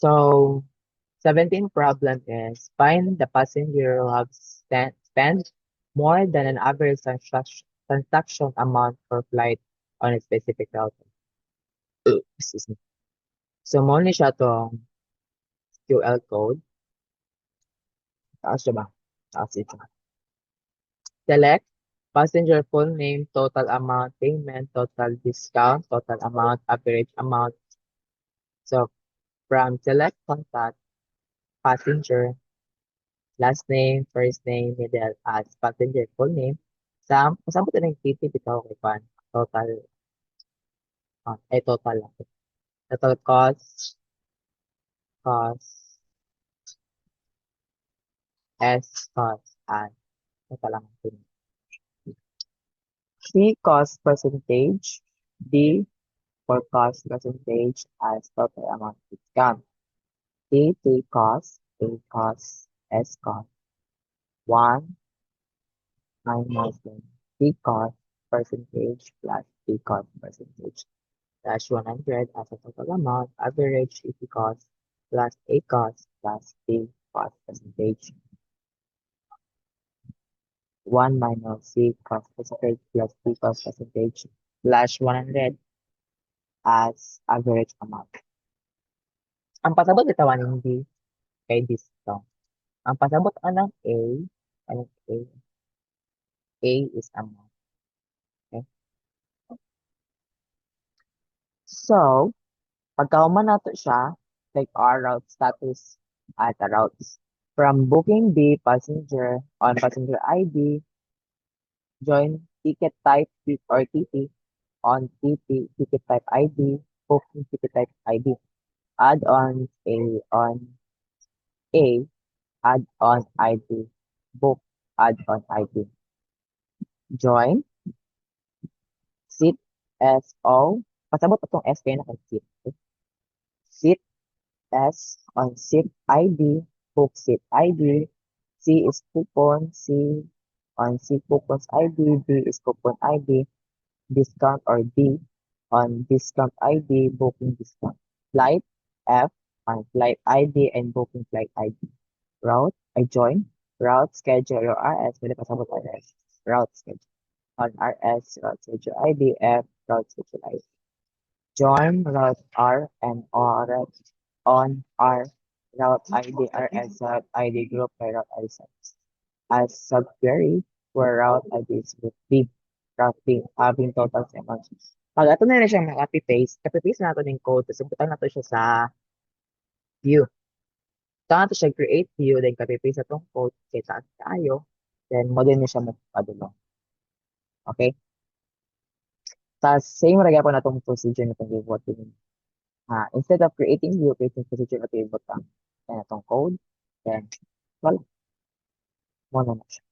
So, 17 problem is find the passenger who have spent more than an average transaction amount per flight on a specific route. Excuse me. So, mo ni siya tong QL code. Taas siya ba? Taas ito. Select passenger full name, total amount, payment, total discount, total amount, average amount. So, from select contact, passenger, last name, first name, middle, as passenger full name. Saan mo ito ng TP bitaw kay Pan? Total, total lang. Total cost, cost, and total lang. C, cost percentage. D, for cost percentage as total amount discount. D, T cost, A cost, S cost. 1 minus D cost percentage plus D cost percentage. Dash 100 as a total amount, average EP cost plus A cost plus B cost percentage. 1 minus C cost percentage plus B cost percentage slash 100 as average amount. Ang pasabot bitawan hindi kay discount. Ang pasabot anong A, anong A? A is amount. Okay? So, pagkahuman nato siya, like our route status at the routes. From booking B passenger on passenger ID, join ticket type or TP on TP ticket type ID, booking ticket type ID. Add on A, add on ID, book add on ID. Join seat SO. Pasabot itong S kayo na seat. Okay? Seat S on seat ID, book seat ID. C is coupon, C on C coupons ID, D is coupon ID, discount or D on discount ID, booking discount. Flight F on flight ID and booking flight ID. Route, I join. Route schedule or RS, pwede pasabot RS. Route schedule. On RS, route schedule ID, F, route schedule ID. Join route R and R on R route ID RS route ID group by route ID size. As subquery where route ID is with B, route B having total amounts. Pag ito na siya copy-paste, copy-paste na ito ng code, tapos ibutan na ito siya sa view. Ito na ito siya create view, then copy-paste na itong code, kaya taas tayo, then mo din na siya magpadulong. Okay? Tapos same ragay po na itong procedure na itong report din. Instead of creating view, creating procedure na ito yung butang. Yan itong code. Then, wala. Mo na siya.